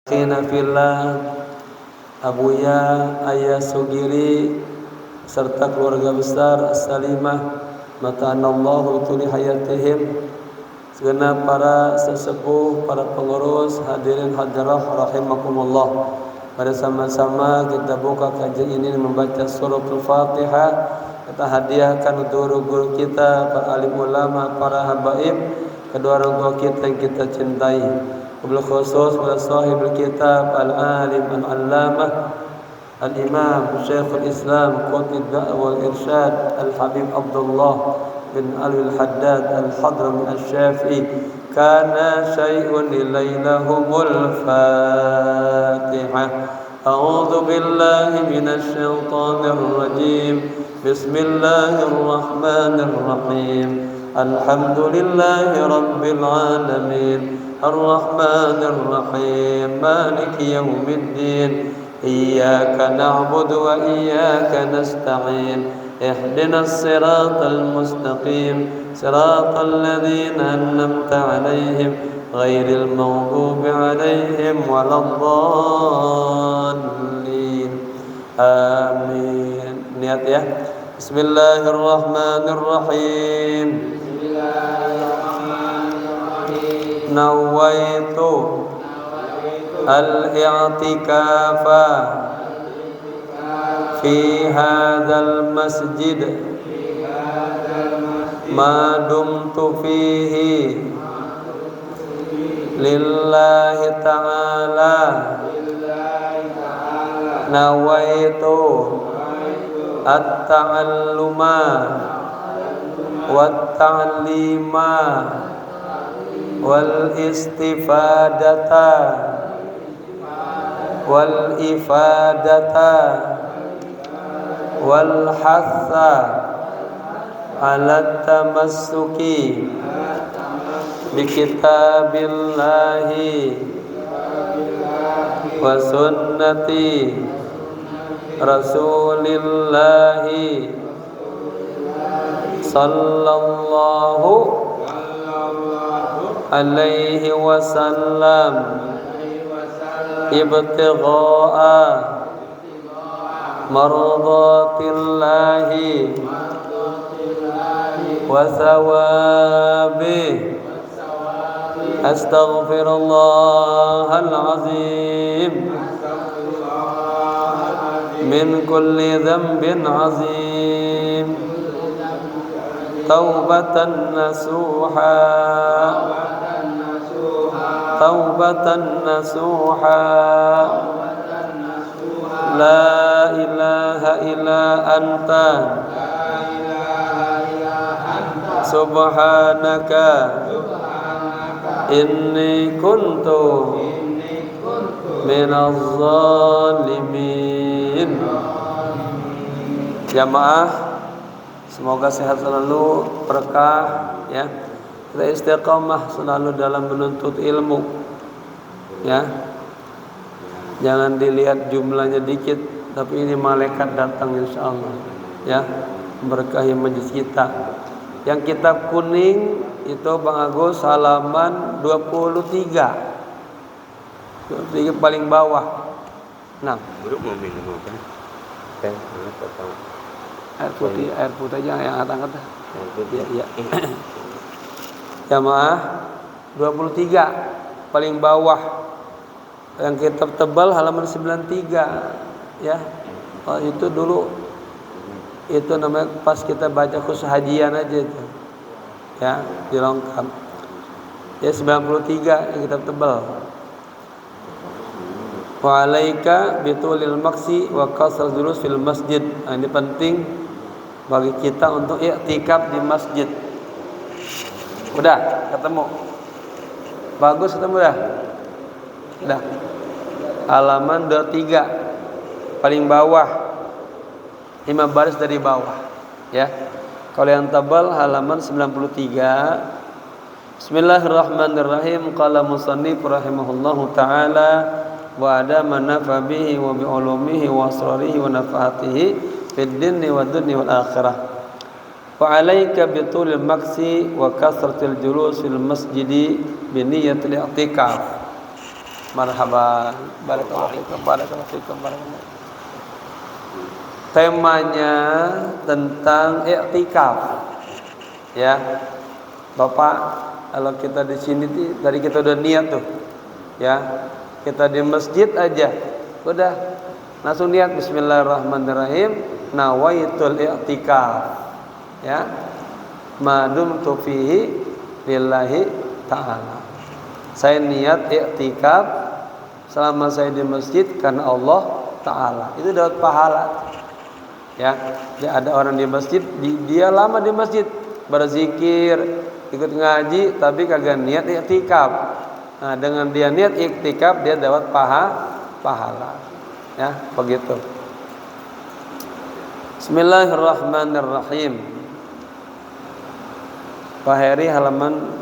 Khina fillah, Abuya, Ayah Sugiri serta keluarga besar As-Salimah mata'anallahu tuli hayatihim, segenap para sesepuh, para pengurus, hadirin hadirah rahimakumullah. Pada sama-sama kita buka kajian ini membaca suratul Fatihah. Kita hadiahkan untuk guru-guru kita, para alim ulama, para habaib, kedua orang tua kita yang kita cintai. Wabil khusus pada sahibul kitab al-alim al-allamah al-imam Syekhul Islam Qutb wal Irsyad al-Habib Abdullah bin Alwi al-Haddad al-Hadrami al-Syafi'i. Kana syai'un ilailahumul Fatihah. A'udzu billahi minasy syaithanir rajim. Bismillahirrahmanirrahim. Alhamdulillahi rabbil alamin. الرحمن الرحيم مالك يوم الدين إياك نعبد وإياك نستعين اهدنا الصراط المستقيم صراط الذين أنعمت عليهم غير المغضوب عليهم ولا الضالين آمين. Niat ya. Bismillahirrahmanirrahim. Nawaitu al-i'tikafa fi hadzal masjid ma dumtu fihi lillahi ta'ala. Nawaitu at-ta'alluma wat-ta'lima wal istifadata wal ifadata wal hatha ala tamassuki bi kitabillahi wa sunnati rasulillahi sallallahu alaihi wasallam ibtigha'a mardatillahi wa thawabi. Astaghfirullahal azim min kulli dhanbin azim taubatan nasuha taubatan nasuha. La ilaha illa anta subhanaka inni kuntu minaz zalimin. Jamaah, semoga sehat selalu, berkah ya. Kita istiqamah selalu dalam menuntut ilmu ya. Jangan dilihat jumlahnya dikit, tapi ini malaikat datang insyaallah ya, memberkahi majelis kita. Yang kitab kuning itu Bang Agus halaman 23 paling bawah. Nah, air putih aja yang angkat. Ya. Jamaah 23 paling bawah, yang kitab tebal halaman 93 ya. Oh, itu dulu itu namanya pas kita baca khusus hajian aja itu ya, dilengkap ya. 93 yang kitab tebal. Wa alaika bitulil maksi wa qasr julus fil masjid. Nah, ini penting bagi kita untuk i'tikaf di masjid. Udah ketemu? Bagus ketemu dah? Udah. Halaman 23 paling bawah, 5 baris dari bawah ya. Kalau yang tebal halaman 93. Bismillahirrahmanirrahim. Qala musannif rahimahullahu ta'ala wa adama nafa bihi wa bi ulumihi wa asrarihi wa nafahatihi fid dinni wa dunya wal akhirah. Wa alaika bitulil maksi wa kasratil julus fil masjidi bi niyyatil i'tikaf. Marhaban. Barakallahu fikum, barakallahu fikum, barakallahu. Temanya tentang i'tikaf. Ya. Bapak, kalau kita di sini tadi kita udah niat tuh. Ya. Kita di masjid aja. Udah langsung niat bismillahirrahmanirrahim, nawaitul i'tikaf. Ya. Madum tufihi lillahi ta'ala. Saya niat i'tikaf selama saya di masjid karena Allah Ta'ala. Itu dapat pahala. Ya, ada orang di masjid, dia lama di masjid, berzikir, ikut ngaji, tapi kagak niat i'tikaf. Nah, dengan dia niat i'tikaf, dia dapat pahala. Ya, begitu. Bismillahirrahmanirrahim. Pak Heri halaman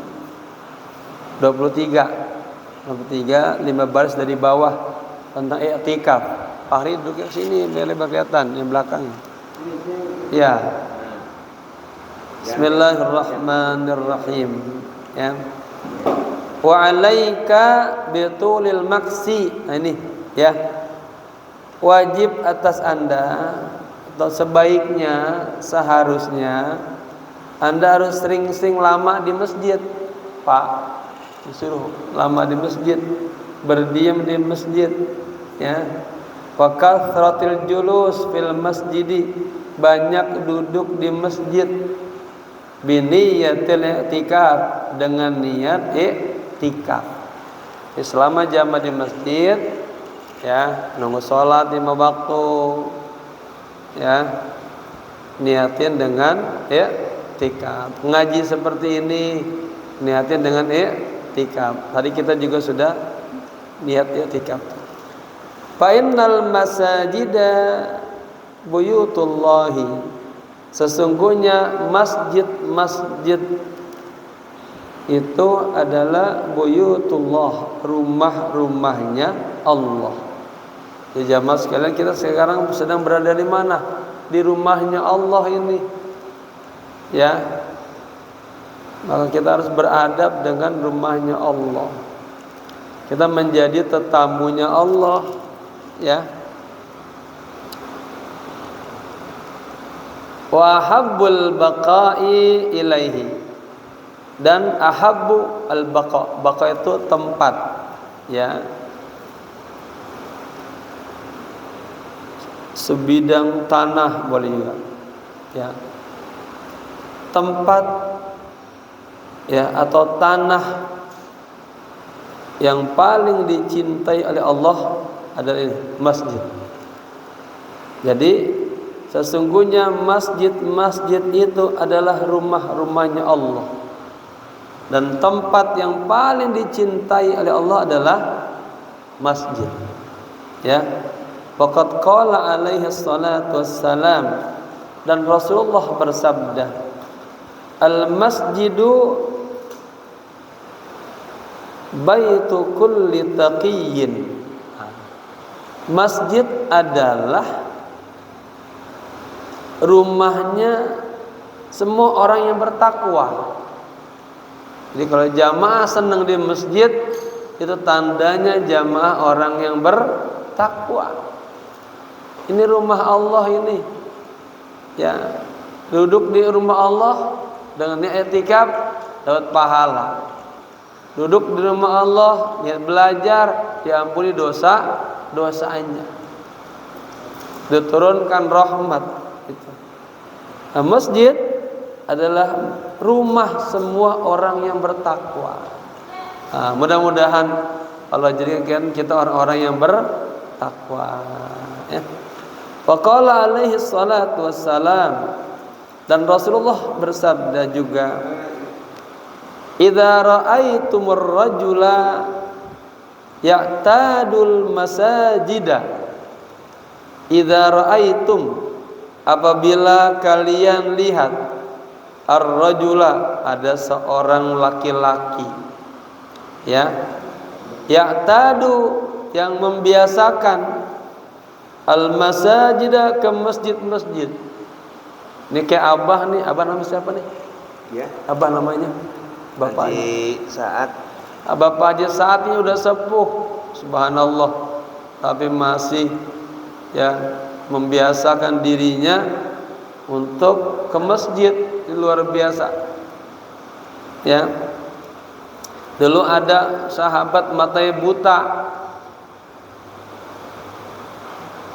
23, 5 baris dari bawah tentang i'tikaf. Pak Heri duduk ke sini biar lebar kelihatan yang belakang. Ya. Bismillahirrahmanirrahim. Ya. Wa 'alaika bitulil maksi. Nah ini ya. Wajib atas Anda atau sebaiknya seharusnya Anda harus sering-sering lama di masjid, Pak. Disuruh lama di masjid, berdiam di masjid, ya. Wa kathratil julus fil masjidi, banyak duduk di masjid. Biniyatil i'tikaf, dengan niat i'tikaf. Selama jamaah di masjid, ya, nunggu sholat 5 waktu, ya, niatin dengan i'tikaf. Ngaji seperti ini niatin dengan i'tikaf. Tadi kita juga sudah niat i'tikaf. Fa innal masajida buyutullahi, sesungguhnya masjid-masjid itu adalah buyutullah, rumah-rumahnya Allah. Ya jamaah sekalian, kita sekarang sedang berada di mana? Di rumahnya Allah ini. Ya. Maka kita harus beradab dengan rumahnya Allah. Kita menjadi tetamunya Allah, ya. Wa habbul baqa'i ilaihi, dan ahabbu al baqa. Baqa itu tempat, ya. Sebidang tanah boleh juga, ya. Tempat, ya, atau tanah yang paling dicintai oleh Allah adalah ini, masjid. Jadi sesungguhnya masjid-masjid itu adalah rumah-rumahnya Allah, dan tempat yang paling dicintai oleh Allah adalah masjid. Ya. Faqad qala alaihi salatu wassalam, dan Rasulullah bersabda, al-masjidu baitu kulli taqiyyin. Masjid adalah rumahnya semua orang yang bertakwa. Jadi kalau jamaah senang di masjid, itu tandanya jamaah orang yang bertakwa. Ini rumah Allah ini, ya. Duduk di rumah Allah dengan niat i'tikaf dapat pahala. Duduk di rumah Allah niat belajar, diampuni dosanya. Diturunkan rahmat itu. Nah, masjid adalah rumah semua orang yang bertakwa. Nah, mudah-mudahan Allah jadikan kita orang-orang yang bertakwa, ya. Faqala alaihi salatu wassalam, dan Rasulullah bersabda juga, idza ra'aitumur rajula ya'tadul masajida, idza ra'aitum, apabila kalian lihat, ar-rajula, ada seorang laki-laki, ya, ya'tadu, yang membiasakan, al-masajida, ke masjid-masjid. Ini kayak abah nih, abah namanya siapa nih? Ya. Abah namanya? Bapak Haji Saat. Bapak Haji Saat ini udah sepuh, subhanallah, tapi masih membiasakan dirinya untuk ke masjid. Luar biasa. Dulu ada sahabat matanya buta,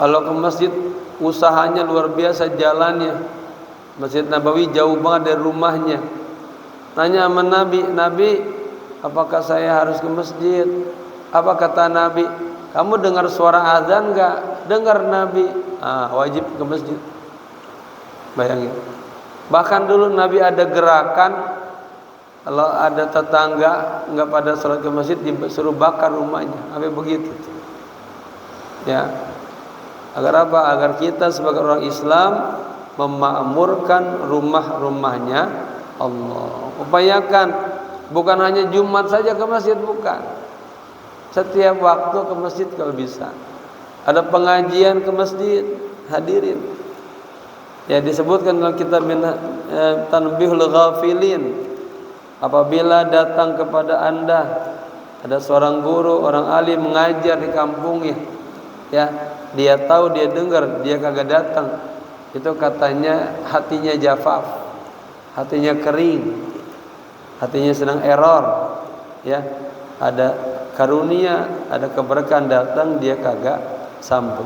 kalau ke masjid usahanya luar biasa jalannya. Masjid Nabawi jauh banget dari rumahnya. Tanya sama Nabi, Nabi, apakah saya harus ke masjid? Apa kata Nabi? Kamu dengar suara azan enggak? Dengar Nabi. Wajib ke masjid. Bayangin. Bahkan dulu Nabi ada gerakan, kalau ada tetangga enggak pada sholat ke masjid, disuruh bakar rumahnya. Sampai begitu. Agar apa? Agar kita sebagai orang Islam memakmurkan rumah-rumahnya Allah. Upayakan, bukan hanya Jumat saja ke masjid, bukan. Setiap waktu ke masjid kalau bisa. Ada pengajian ke masjid, hadirin. Disebutkan dalam kitab Tanbihul Ghafilin, apabila datang kepada Anda ada seorang guru, orang alim mengajar di kampungnya, dia tahu, dia dengar, dia kagak datang, itu katanya hatinya jafaf, hatinya kering, hatinya sedang error. Ada karunia, ada keberkahan datang, dia kagak sambut.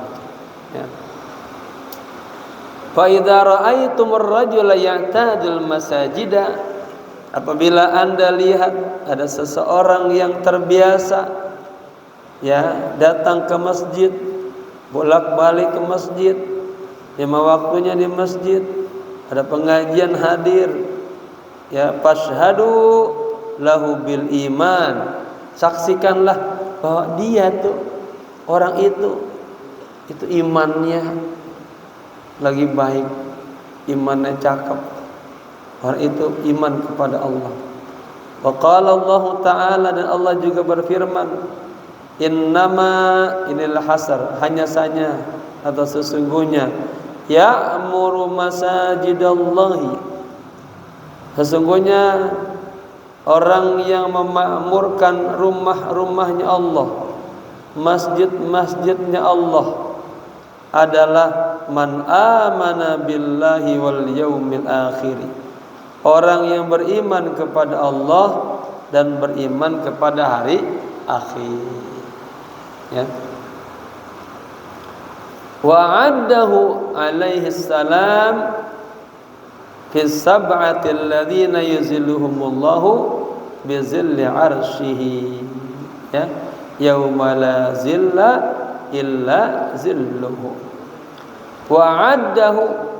Fa idza ra'aitumur rajula ya'tadul masajida, apabila Anda lihat ada seseorang yang terbiasa datang ke masjid, bolak-balik ke masjid, 5 waktunya di masjid, ada pengajian hadir, fashhadu lahu bil iman, saksikanlah bahwa dia tuh, orang itu imannya lagi baik, imannya cakep, orang itu iman kepada Allah. Wa qala Allah Ta'ala, dan Allah juga berfirman, innama, inilah hasar, hanya saja atau sesungguhnya, ya'muru masajidallahi, sesungguhnya orang yang memakmurkan rumah-rumahnya Allah, masjid-masjidnya Allah, adalah man amana billahi wal yaumil akhir, orang yang beriman kepada Allah dan beriman kepada hari akhir. Wa'addahu alaihi salam fi sab'ati alladhina yuzilluhumullahu bizilli arsyihi, yauma la zilla illa zilluhu. Wa'addahu,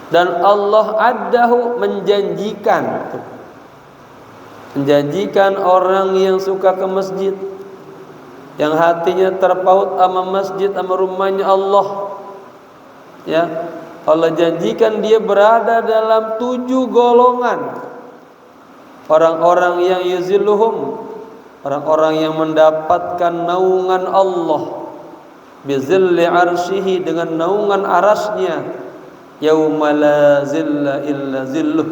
dan Allah addahu, menjanjikan orang yang suka ke masjid, yang hatinya terpaut sama masjid, sama rumahnya Allah, Allah janjikan dia berada dalam 7 golongan orang-orang yang yuzilluhum, orang-orang yang mendapatkan naungan Allah, bizilli arsyihi, dengan naungan arasnya, yauma la zilla illa zilluh,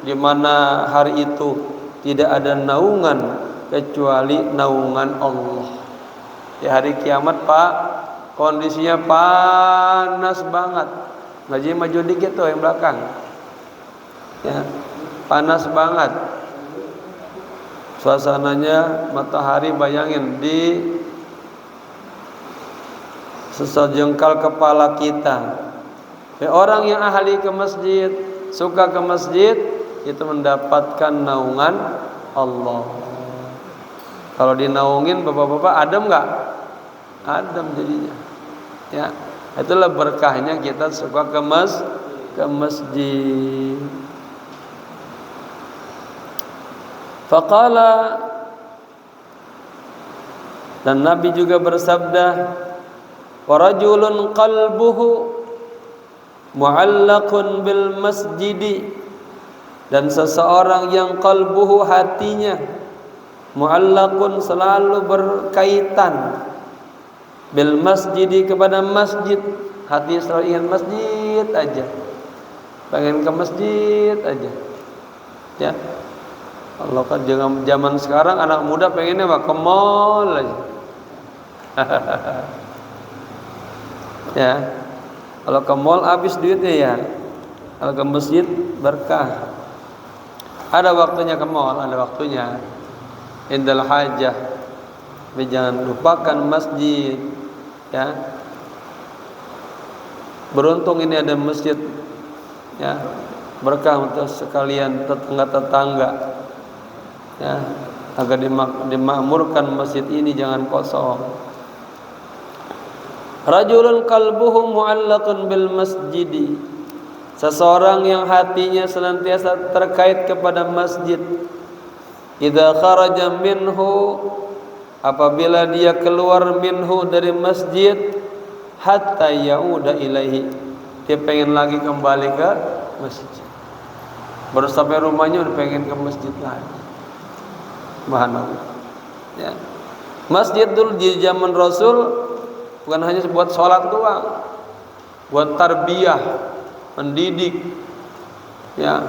di mana hari itu tidak ada naungan kecuali naungan Allah. Di hari kiamat, Pak, kondisinya panas banget. Ngaji maju dikit tuh yang belakang. Panas banget. Suasananya matahari, bayangin, di sesejengkal kepala kita. Orang yang ahli ke masjid, suka ke masjid, itu mendapatkan naungan Allah. Kalau dinaungin bapak-bapak, adem nggak? Adem jadinya. Itulah berkahnya kita suka ke masjid. Faqala, dan Nabi juga bersabda, wa rajulun qalbuhu mu'allaqun bil masjidi, dan seseorang yang qalbuhu, hatinya, mu'allaqun, selalu berkaitan, bil masjidi, kepada masjid, hati selalu ingin masjid aja, pengen ke masjid aja, Kalau kan zaman sekarang anak muda pengennya ke mall aja. Ya. Kalau ke mall habis duitnya ya. Kalau ke masjid berkah. Ada waktunya ke mall, ada waktunya. Indal hajah. Tapi jangan lupakan masjid. Ya. Beruntung ini ada masjid. Ya. Berkah untuk sekalian tetangga-tetangga. Ya, agar dimakmurkan masjid ini jangan kosong. Rajulun qalbuhu mu'allaqun bil masjidi. Seseorang yang hatinya senantiasa terkait kepada masjid. Idza kharaja minhu, apabila dia keluar minhu dari masjid, hatta yauda ilaihi, dia pengen lagi kembali ke masjid. Baru sampai rumahnya udah pengen ke masjid lagi. Subhanallah. Ya. Masjid dulu di zaman Rasul bukan hanya buat sholat doang, buat tarbiyah, mendidik, ya,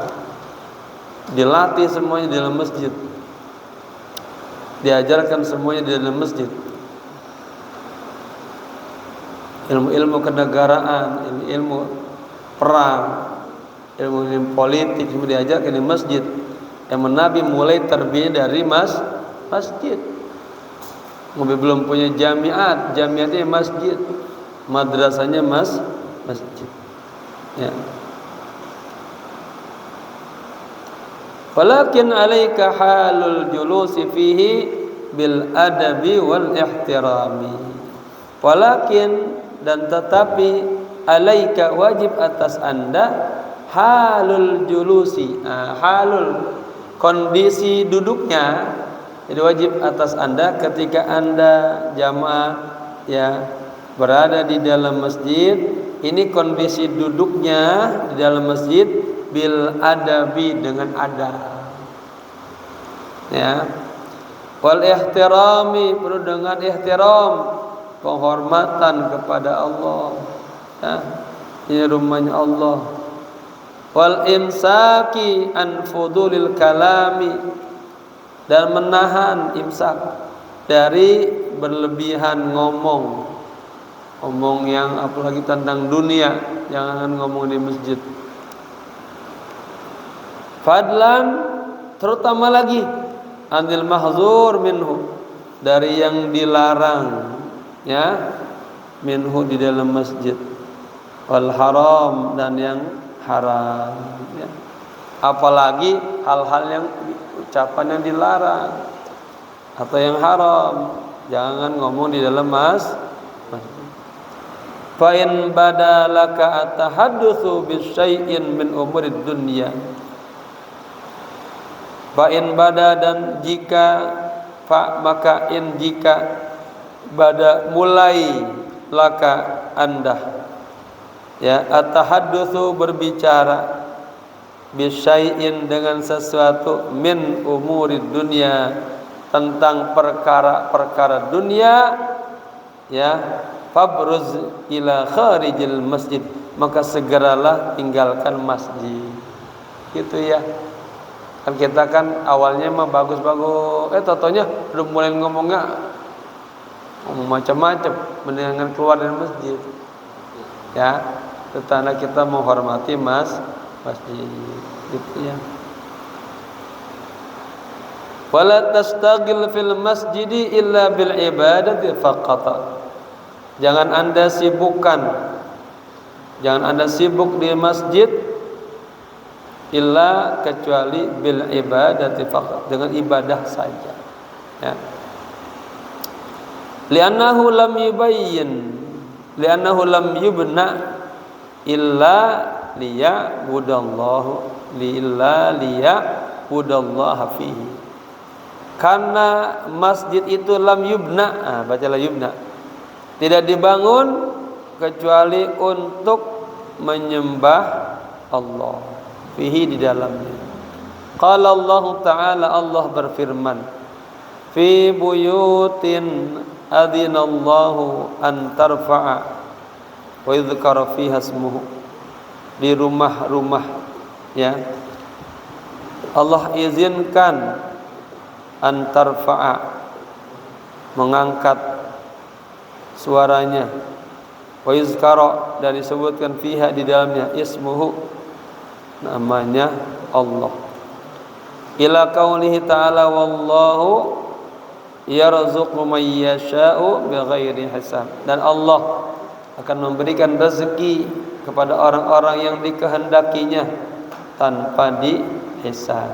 dilatih semuanya di dalam masjid, diajarkan semuanya di dalam masjid. Ilmu-ilmu kenegaraan, ilmu perang, ilmu politik semua diajarkan di masjid. Yang Nabi mulai terbina dari masjid. Nabi belum punya jamiatnya masjid, madrasahnya masjid. Ya. Walakin alaika halul julusi fihi bil adabi wal ihtirami. Walakin, dan tetapi, alaika wajib atas Anda, halul julusi, halul kondisi duduknya, jadi wajib atas Anda ketika Anda jamaah ya berada di dalam masjid, ini kondisi duduknya di dalam masjid bil adabi, dengan adab, ya, wal ihtirami, perlu dengan ihtiram, penghormatan kepada Allah, ya, ini rumahnya Allah. Wal imsaki an fudulil kalami, dan menahan imsak dari berlebihan ngomong yang apalagi tentang dunia, jangan ngomong di masjid. Fadlan, terutama lagi anil mahzur minhu, dari yang dilarang, ya, minhu di dalam masjid, wal haram, dan yang haram, ya. Apalagi hal-hal yang ucapan yang dilarang atau yang haram, jangan ngomong di dalam masjid. Fa in badalaka atahaddatsu bisyai'in min umurid dunya. Fa in bada, dan jika, fa maka in jika, bada mulai, laka Anda, ya, atahaddatsu berbicara, bisyai'in dengan sesuatu, min umurid dunya, tentang perkara-perkara dunia, ya, fabruz ila kharijil masjid, maka segeralah tinggalkan masjid. Gitu ya. Kan kita kan awalnya mah bagus-bagus, totonya udah mulai ngomong macam-macam, mendingan keluar dari masjid. Ya, tetanda kita menghormati masjid, gitu ya. Wala tastaghil fil masjidi illa bil ibadati faqat. Jangan Anda sibuk di masjid illa, kecuali bil ibadati faqat, dengan ibadah saja, ya. Li'annahu lam yubna illa liya'budallaha fihi. Karena masjid itu lam yubna, bacalah yubna, tidak dibangun kecuali untuk menyembah Allah, fihi, di dalamnya. Qala Allah Ta'ala, Allah berfirman, fi buyutin adzinallahu an tarfa'a wa yudhkara fiha ismuhu, di rumah-rumah, ya, Allah izinkan antarfa'a, mengangkat suaranya, wa yuzkara, dan disebutkan fiha, di dalamnya, ismuhu, namanya Allah, ila qaulihi ta'ala wallahu yarzuqu man yasha'u bighairi hisab, dan Allah akan memberikan rezeki kepada orang-orang yang dikehendakinya tanpa dihisab.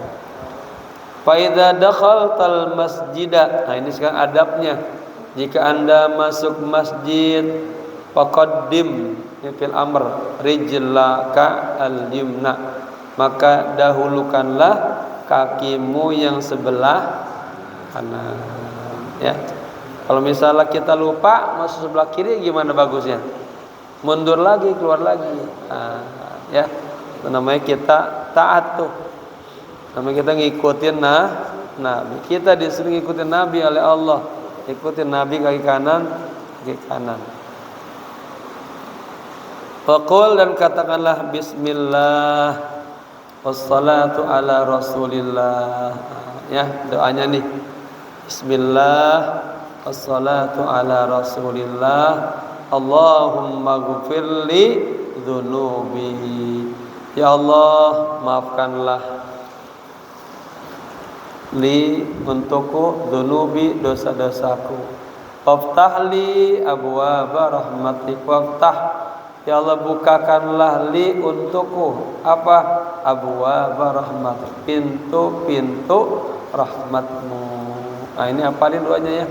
Fa idza dakhaltal masjida, nah ini sekarang adabnya, jika Anda masuk masjid, faqaddim, fil amr, rijlaka al-yumna, maka dahulukanlah kakimu yang sebelah kanan. Ya, kalau misalnya kita lupa masuk sebelah kiri, gimana bagusnya? Mundur lagi, keluar lagi. Nah, ya, itu namanya kita taat tuh. Namanya kita ngikutin Nabi. Kita disuruh ngikutin Nabi oleh Allah. Ikutin Nabi, kaki kanan, kaki kanan. Faqul, dan katakanlah bismillah wassalatu ala rasulillah. Ya, doanya nih. Bismillah wassalatu ala rasulillah. Allahumma ghfirli dzunubi. Ya Allah, maafkanlah li, untukku, dzunubi, dosa-dosaku. Waftahli abwaaba rahmatik. Waftah, ya Allah, bukakanlah li, untukku, apa? Abwaaba rahmatik, pintu-pintu rahmatmu. Nah, ini apalin doanya ya.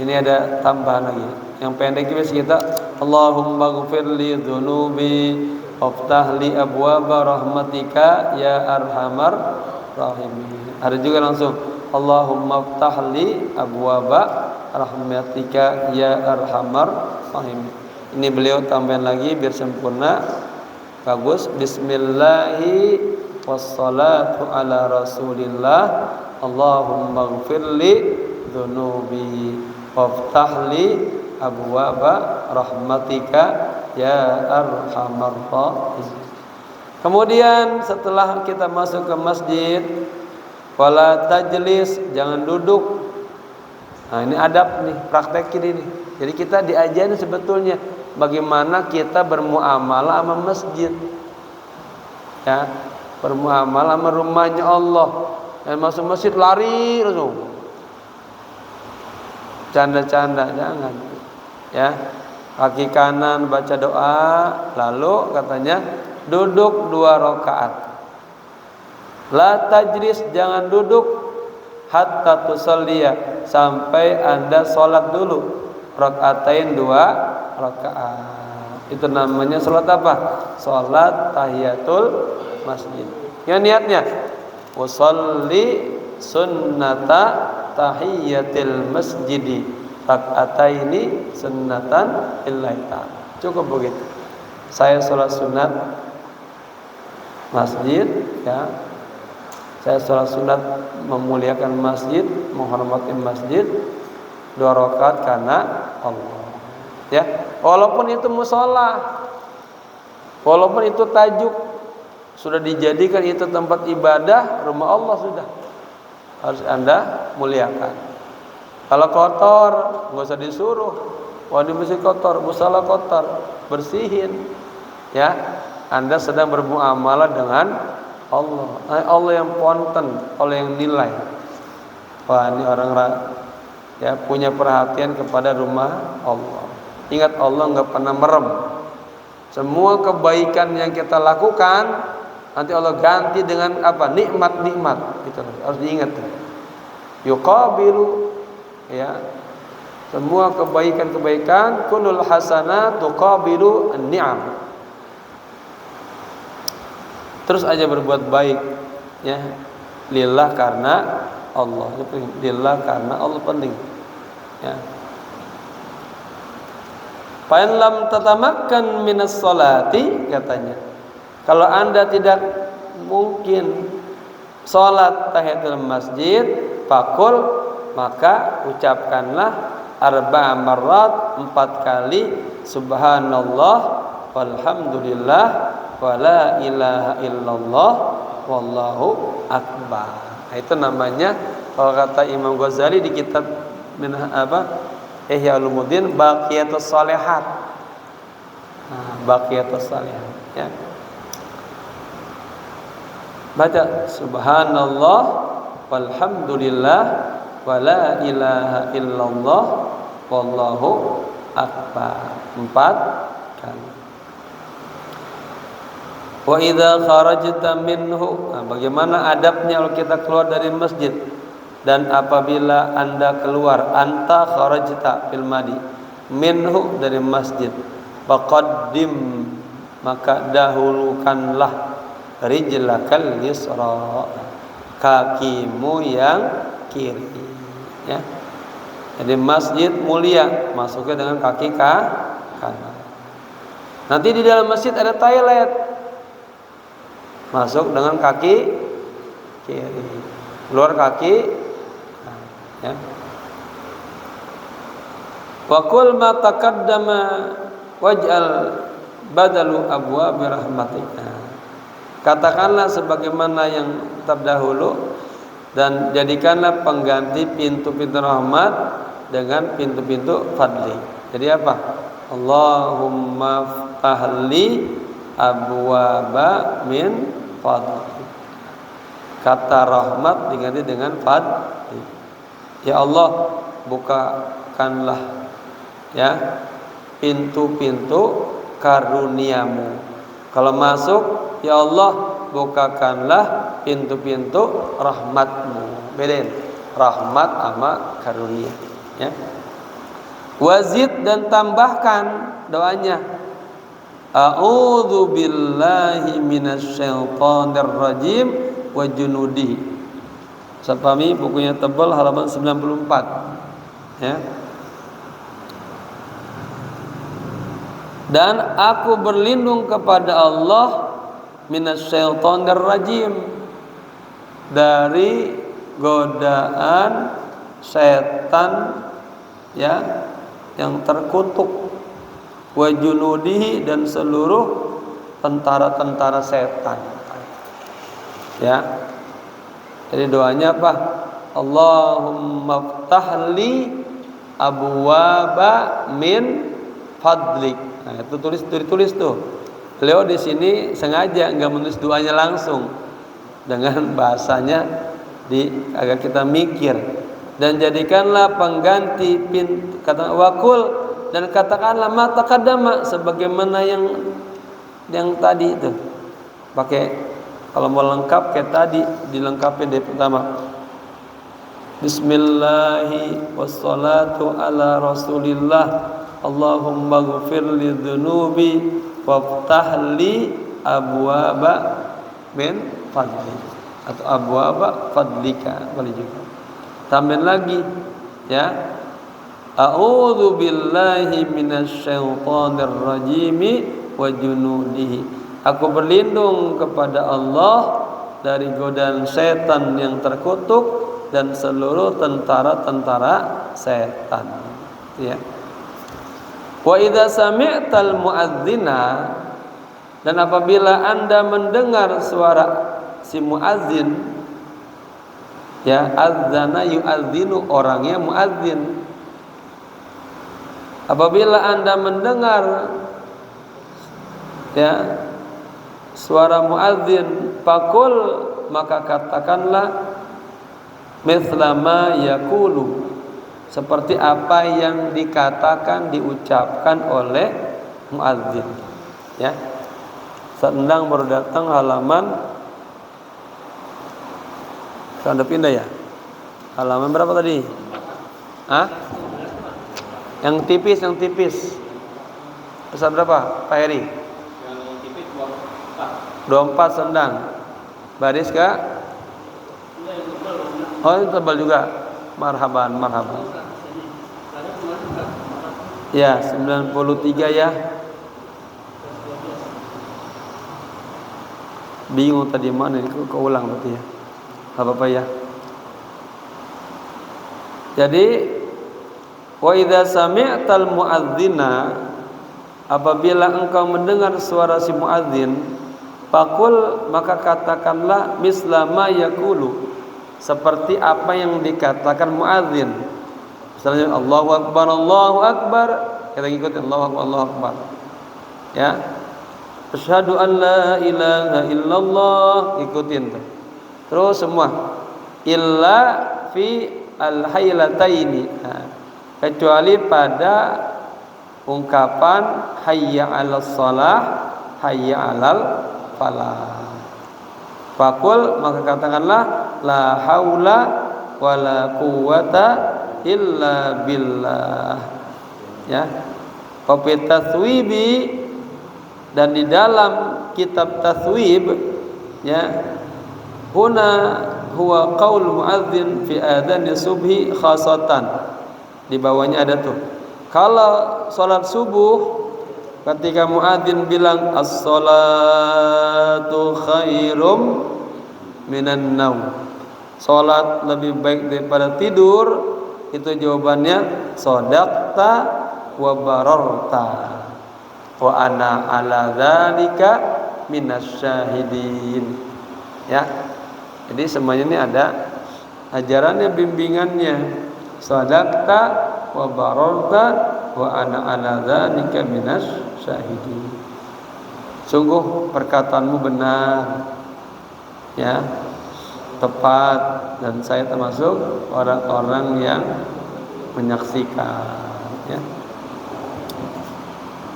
Ini ada tambahan lagi. Yang pendek biasa kita, Allahumma ghfirli dzunubi waftahli abwaaba rahmatika ya arhamar rahimin. Ada juga langsung, Allahumma ftahli abwaba rahmatika ya arhamar rahimin. Ini beliau tambahin lagi biar sempurna, bagus. Bismillahi wassalatu ala rasulillah. Allahumma ghfirli dzunubi waftahli abwaba rahmatika ya arhamar rahimin. Kemudian setelah kita masuk ke masjid, wala tajlis, jangan duduk. Nah, ini adab nih, praktekin ini. Jadi kita diajarin sebetulnya bagaimana kita bermuamalah sama masjid. Ya, bermuamalah sama rumahnya Allah. Dan masuk masjid lari langsung. Canda-canda jangan. Ya. Kaki kanan baca doa, lalu katanya duduk 2 rakaat. La tajlis, jangan duduk, hatta tusalliya, sampai Anda sholat dulu, rakaatain 2 rakaat. Itu namanya sholat apa? Sholat tahiyatul masjid. Yang niatnya usolli sunnata tahiyatil masjidi rakaataini sunnatan lillahi ta'ala. Cukup begitu. Saya sholat sunat masjid, ya. Saya sholat sunat memuliakan masjid, menghormati masjid, 2 rakaat karena Allah. Ya, walaupun itu musola, walaupun itu tajuk, sudah dijadikan itu tempat ibadah, rumah Allah sudah. Harus Anda muliakan. Kalau kotor, nggak usah disuruh. Wah, ini mesti kotor, musola kotor, bersihin. Ya, Anda sedang bermuamalah dengan Allah. Allah yang ponten, Allah yang nilai. Wah, ini orang ya punya perhatian kepada rumah Allah. Ingat, Allah nggak pernah merem. Semua kebaikan yang kita lakukan nanti Allah ganti dengan apa? Nikmat-nikmat. Itu harus diingat. Yuqabilu, ya. Semua kebaikan-kebaikan, kullul hasanat tuqabilu an-ni'am. Terus aja berbuat baik, ya. Lillah, karena Allah. Lillah, karena Allah penting. Ya. Fa in lam tatamakkan minas sholati, katanya. Kalau Anda tidak mungkin salat tahiyatul masjid, faqul, maka ucapkanlah 4 marrat, 4 kali, subhanallah walhamdulillah wa la ilaha illallah wallahu akbar. Nah, itu namanya kalau kata Imam Ghazali di kitab Ihya Ulumuddin Baqiyatus Shalihat. Nah, Baqiyatus Shalihat ya. Baca subhanallah walhamdulillah wa la ilaha illallah wallahu akbar 4 kali. Wa idza kharajta minhu, nah, bagaimana adabnya kalau kita keluar dari masjid? Dan apabila Anda keluar, anta kharajta fil madi, minhu dari masjid, faqaddim, maka dahulukanlah rijlakal yusra, kakimu yang kiri ya. Jadi masjid mulia, masuknya dengan kaki kanan. Nanti di dalam masjid ada toilet, masuk dengan kaki kiri, keluar kaki ya. Wa qul ma taqaddama waj'al badalu abwabi rahmatika, katakanlah sebagaimana yang terdahulu dan jadikanlah pengganti pintu-pintu rahmat dengan pintu-pintu fadli. Jadi apa? Allahumma ftahli abwaba min fadli. Kata rahmat diganti dengan fadli. Ya Allah, bukakanlah ya pintu-pintu karuniamu. Kalau masuk, ya Allah, bukakanlah pintu-pintu rahmatmu. Bedain rahmat sama karunia ya. Wazid, dan tambahkan doanya, a'udzu billahi minasyaitonir rajim wa junudihi. Sapami bukunya tebal, halaman 94 ya. Dan aku berlindung kepada Allah minasyaitonir rajim, dari godaan setan ya yang terkutuk, wa junudihi, dan seluruh tentara-tentara setan ya. Jadi doanya apa? Allahumma ftahli abwaba min fadlik. Nah, itu tulis tuh. Beliau di sini sengaja enggak menulis doanya langsung, dengan bahasanya agar kita mikir. Dan jadikanlah pengganti pintu, kata wakul, dan katakanlah ma taqaddama, sebagaimana yang tadi itu. Pakai, kalau mau lengkap kayak tadi, dilengkapi dari pertama. Bismillahi wassalatu ala rasulillah. Allahumma ghfir li dhunubi waftah li abwaba min fadli, atau abwaba fadlika, boleh juga. Tambahin lagi ya, a'udzu billahi minasyaitonir rajim wa junudihi, aku berlindung kepada Allah dari godaan setan yang terkutuk dan seluruh tentara-tentara setan ya. Wa idza sami'tal muadzina, dan apabila Anda mendengar suara si muadzin ya, adzana yu'adzinu, orangnya muadzin. Apabila Anda mendengar ya suara muadzin, faqul, maka katakanlah mithla ma yaqulu, seperti apa yang dikatakan, diucapkan oleh muadzin ya. Sedang baru datang halaman, sudah pindah ya. Halaman berapa tadi? Hah? Yang tipis. Besar berapa, Pak Heri? Yang tipis 24 sendang. Baris kah? Oh, ini tebal juga. Marhaban. Ya, 93 ya. Bingung tadi mana ini, keulang berarti ya. Apa ya? Jadi wa idza sami'tal muadzina, apabila engkau mendengar suara si muadzin, Faqul, maka katakanlah mislama yaqulu, seperti apa yang dikatakan muadzin. Misalnya Allahu akbar, kita ikutin Allahu akbar. Ya. Asyhadu an la ilaha illallah, ikutin tuh. Terus semua. Illa fi al-haylataini. Nah, kecuali pada ungkapan hayya 'alas shalah, hayya 'alal falah. Faqul, maka katakanlah la haula wala quwwata illa billah. Ya. Wa taswibi, dan di dalam kitab taswib, ya, huna huwa qaul muadzin fi adzan subhi khasatan. Di bawahnya ada tuh. Kalau salat subuh ketika muadzin bilang as-salatu khairum minan naum, salat lebih baik daripada tidur, itu jawabannya shadaqta wa bararta wa ana ala dzalika minasyahidin. Ya. Jadi semuanya ini ada ajarannya, bimbingannya. Shadaqta wa bararta wa ana ala dzalika minasyahidin. Sungguh perkataanmu benar, ya, tepat, dan saya termasuk orang-orang yang menyaksikan. Ya.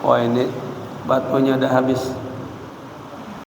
Wah, ini batunya udah habis.